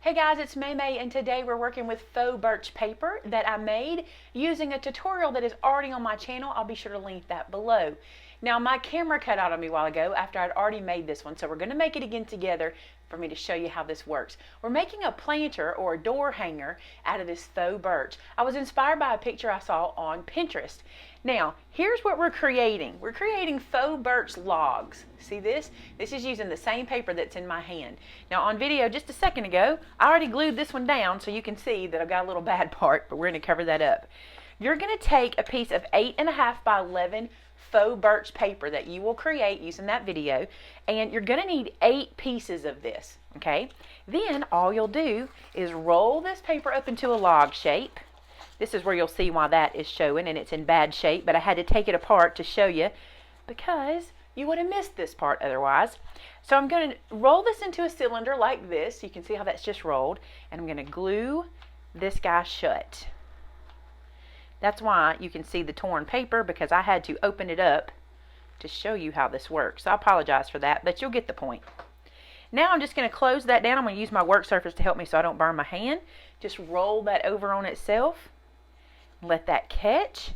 Hey guys, it's Maymay, and today we're working with faux birch paper that I made using a tutorial that is already on my channel. I'll be sure to link that below. Now my camera cut out on me a while ago after I'd already made this one, so we're going to make it again together for me to show you how this works. We're making a planter or a door hanger out of this faux birch. I was inspired by a picture I saw on Pinterest. Now, here's what we're creating. We're creating faux birch logs. See this? This is using the same paper that's in my hand. Now on video just a second ago, I already glued this one down so you can see that I've got a little bad part, but we're going to cover that up. You're going to take a piece of 8.5 by 11 faux birch paper that you will create using that video, and you're going to need 8 pieces of this, okay? Then all you'll do is roll this paper up into a log shape. This is where you'll see why that is showing and it's in bad shape, but I had to take it apart to show you because you would have missed this part otherwise. So I'm going to roll this into a cylinder like this. You can see how that's just rolled, and I'm going to glue this guy shut. That's why you can see the torn paper, because I had to open it up to show you how this works. I apologize for that, but you'll get the point. Now I'm just going to close that down. I'm going to use my work surface to help me so I don't burn my hand. Just roll that over on itself. Let that catch.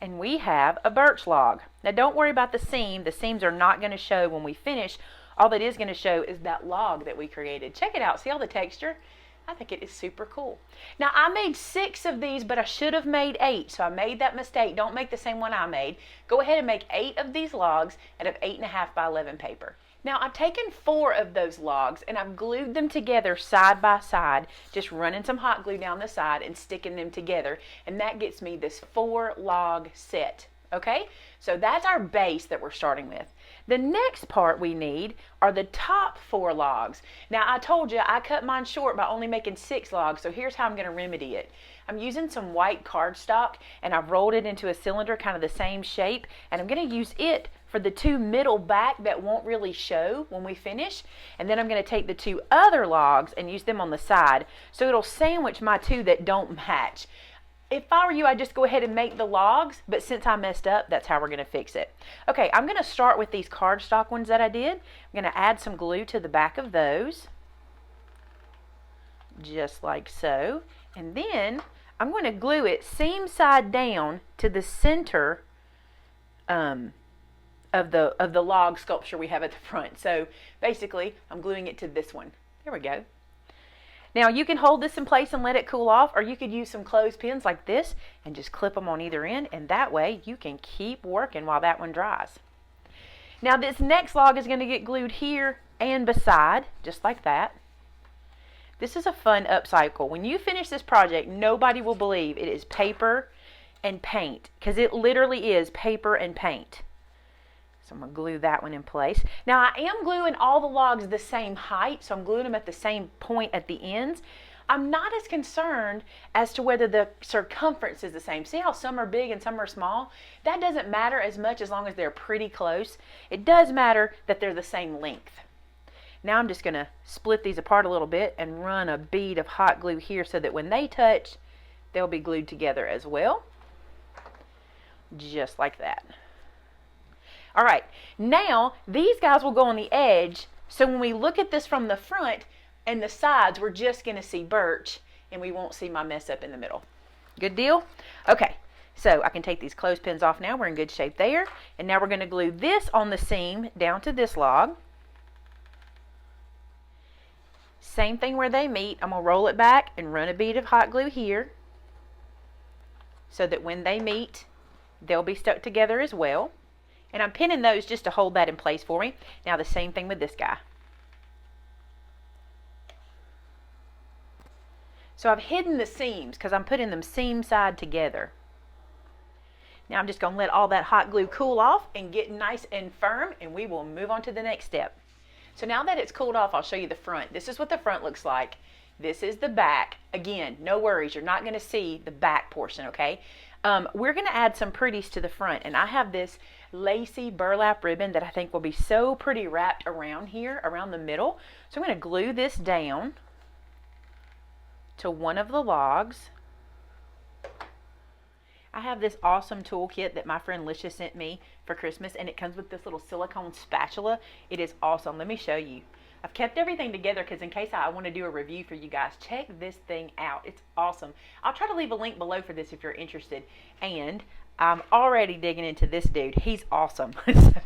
And we have a birch log. Now don't worry about the seam. The seams are not going to show when we finish. All that is going to show is that log that we created. Check it out. See all the texture? I think it is super cool. Now I made 6 of these, but I should have made 8, so I made that mistake. Don't make the same one I made. Go ahead and make 8 of these logs out of 8.5 by 11 paper. Now I've taken 4 of those logs and I've glued them together side by side, just running some hot glue down the side and sticking them together, and that gets me this 4 log set. Okay, so that's our base that we're starting with. The next part we need are the top 4 logs. Now I told you I cut mine short by only making 6 logs, so here's how I'm going to remedy it. I'm using some white cardstock and I've rolled it into a cylinder kind of the same shape, and I'm going to use it for the 2 middle back that won't really show when we finish, and then I'm going to take the 2 other logs and use them on the side so it'll sandwich my 2 that don't match. If I were you, I'd just go ahead and make the logs, but since I messed up, that's how we're going to fix it. Okay, I'm going to start with these cardstock ones that I did. I'm going to add some glue to the back of those, just like so. And then I'm going to glue it seam side down to the center of the log sculpture we have at the front. So basically, I'm gluing it to this one. There we go. Now you can hold this in place and let it cool off, or you could use some clothespins like this and just clip them on either end, and that way you can keep working while that one dries. Now this next log is going to get glued here and beside, just like that. This is a fun upcycle. When you finish this project, nobody will believe it is paper and paint, because it literally is paper and paint. So I'm going to glue that one in place. Now I am gluing all the logs the same height, so I'm gluing them at the same point at the ends. I'm not as concerned as to whether the circumference is the same. See how some are big and some are small? That doesn't matter as much as long as they're pretty close. It does matter that they're the same length. Now I'm just going to split these apart a little bit and run a bead of hot glue here so that when they touch, they'll be glued together as well. Just like that. All right, now these guys will go on the edge, so when we look at this from the front and the sides, we're just going to see birch and we won't see my mess up in the middle. Good deal? Okay, so I can take these clothespins off now. We're in good shape there. And now we're going to glue this on the seam down to this log. Same thing where they meet. I'm going to roll it back and run a bead of hot glue here so that when they meet, they'll be stuck together as well. And I'm pinning those just to hold that in place for me. Now the same thing with this guy. So I've hidden the seams because I'm putting them seam side together. Now I'm just going to let all that hot glue cool off and get nice and firm, and we will move on to the next step. So now that it's cooled off, I'll show you the front. This is what the front looks like. This is the back. Again, no worries, you're not going to see the back portion, okay? We're going to add some pretties to the front, and I have this lacy burlap ribbon that I think will be so pretty wrapped around here, around the middle. So I'm going to glue this down to one of the logs. I have this awesome toolkit that my friend Lisha sent me for Christmas, and it comes with this little silicone spatula. It is awesome. Let me show you. I've kept everything together because in case I want to do a review for you guys, check this thing out. It's awesome. I'll try to leave a link below for this if you're interested. And I'm already digging into this dude. He's awesome.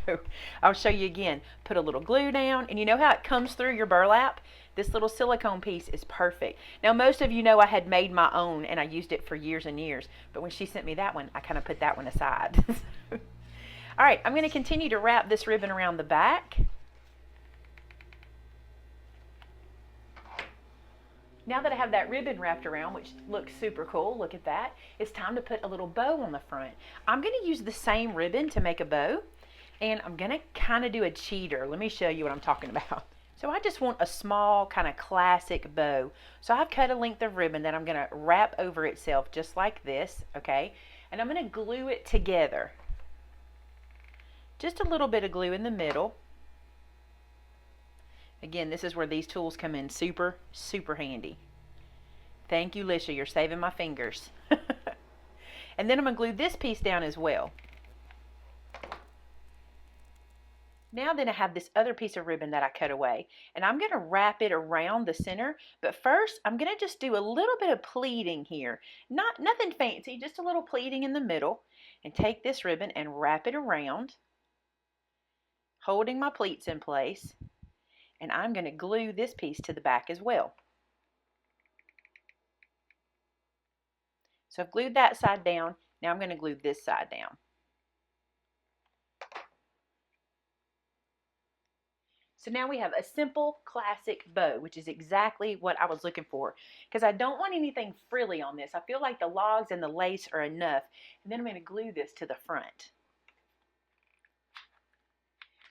So I'll show you again. Put a little glue down, and you know how it comes through your burlap? This little silicone piece is perfect. Now, most of you know I had made my own, and I used it for years and years. But when she sent me that one, I kind of put that one aside. All right, I'm going to continue to wrap this ribbon around the back. Now that I have that ribbon wrapped around, which looks super cool, look at that, it's time to put a little bow on the front. I'm going to use the same ribbon to make a bow, and I'm going to kind of do a cheater. Let me show you what I'm talking about. So I just want a small kind of classic bow. So I've cut a length of ribbon that I'm going to wrap over itself just like this, okay? And I'm going to glue it together. Just a little bit of glue in the middle. Again, this is where these tools come in super, super handy. Thank you, Lisha. You're saving my fingers. And then I'm going to glue this piece down as well. Now then I have this other piece of ribbon that I cut away, and I'm going to wrap it around the center. But first, I'm going to just do a little bit of pleating here. Nothing fancy, just a little pleating in the middle. And take this ribbon and wrap it around, holding my pleats in place. And I'm going to glue this piece to the back as well. So I've glued that side down. Now I'm going to glue this side down. So now we have a simple classic bow, which is exactly what I was looking for, because I don't want anything frilly on this. I feel like the logs and the lace are enough. And then I'm going to glue this to the front.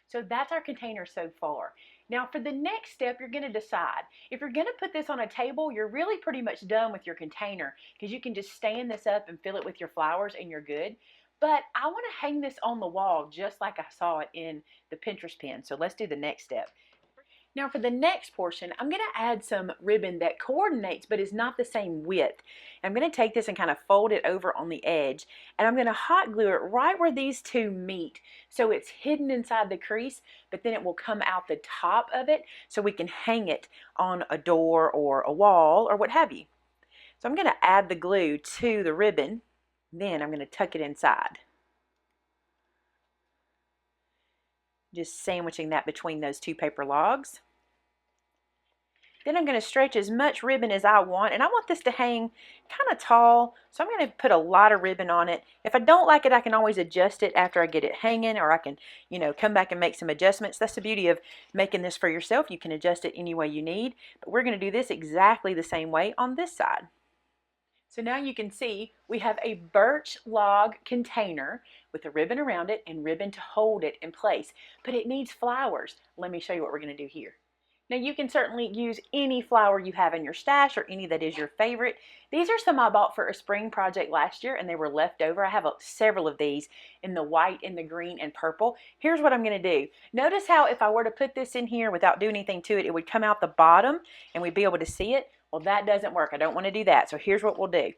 So that's our container so far. Now for the next step, you're going to decide. If you're going to put this on a table, you're really pretty much done with your container, because you can just stand this up and fill it with your flowers and you're good. But I want to hang this on the wall just like I saw it in the Pinterest pin. So let's do the next step. Now for the next portion, I'm going to add some ribbon that coordinates but is not the same width. I'm going to take this and kind of fold it over on the edge, and I'm going to hot glue it right where these two meet. So it's hidden inside the crease, but then it will come out the top of it so we can hang it on a door or a wall or what have you. So I'm going to add the glue to the ribbon, then I'm going to tuck it inside. Just sandwiching that between those two paper logs. Then I'm going to stretch as much ribbon as I want, and I want this to hang kind of tall, so I'm going to put a lot of ribbon on it. If I don't like it, I can always adjust it after I get it hanging, or I can, come back and make some adjustments. That's the beauty of making this for yourself. You can adjust it any way you need, but we're going to do this exactly the same way on this side. So now you can see we have a birch log container with a ribbon around it and ribbon to hold it in place, but it needs flowers. Let me show you what we're going to do here. Now you can certainly use any flower you have in your stash or any that is your favorite. These are some I bought for a spring project last year and they were left over. I have several of these in the white, in the green, and purple. Here's what I'm going to do. Notice how if I were to put this in here without doing anything to it, it would come out the bottom and we'd be able to see it. Well, that doesn't work. I don't want to do that. So here's what we'll do.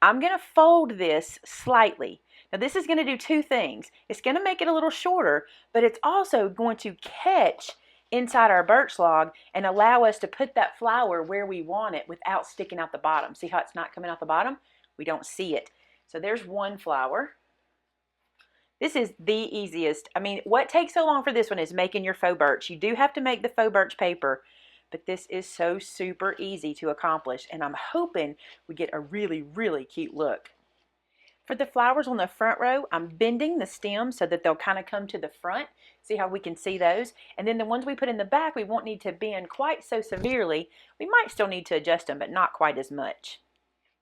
I'm going to fold this slightly. Now this is going to do two things. It's going to make it a little shorter, but it's also going to catch inside our birch log and allow us to put that flower where we want it without sticking out the bottom. See how it's not coming out the bottom? We don't see it. So there's one flower. This is the easiest. I mean, what takes so long for this one is making your faux birch. You do have to make the faux birch paper, but this is so super easy to accomplish, and I'm hoping we get a really, really cute look. For the flowers on the front row, I'm bending the stems so that they'll kind of come to the front. See how we can see those? And then the ones we put in the back, we won't need to bend quite so severely. We might still need to adjust them, but not quite as much.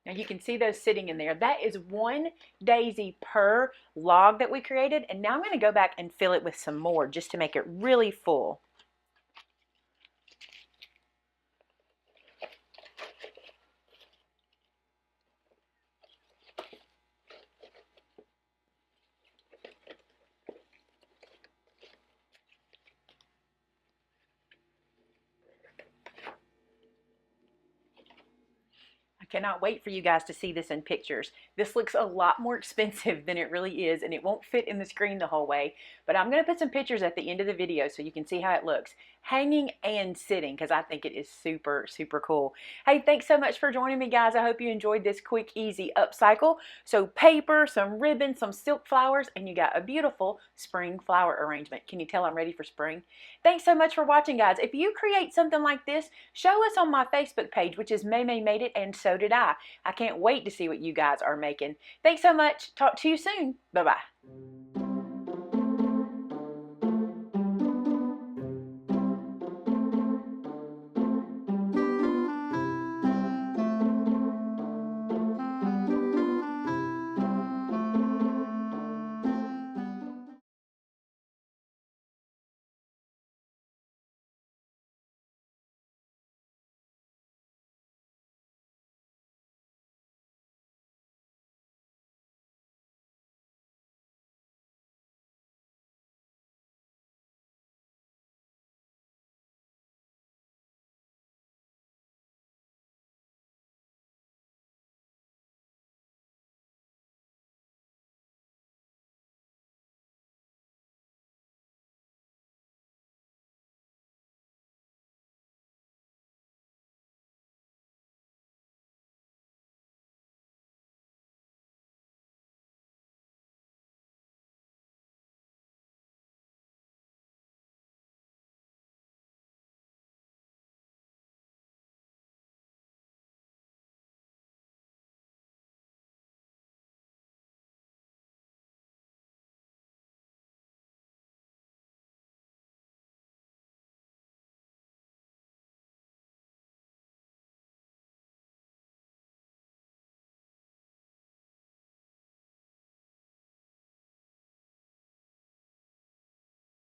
Now you can see those sitting in there. That is one daisy per log that we created. And now I'm going to go back and fill it with some more just to make it really full. Cannot wait for you guys to see this in pictures. This looks a lot more expensive than it really is, and it won't fit in the screen the whole way, but I'm going to put some pictures at the end of the video so you can see how it looks, hanging and sitting, because I think it is super, super cool. Hey, thanks so much for joining me, guys. I hope you enjoyed this quick, easy upcycle. So paper, some ribbon, some silk flowers, and you got a beautiful spring flower arrangement. Can you tell I'm ready for spring? Thanks so much for watching, guys. If you create something like this, show us on my Facebook page, which is Maymay Made It, and so did I. I can't wait to see what you guys are making. Thanks so much. Talk to you soon. Bye-bye.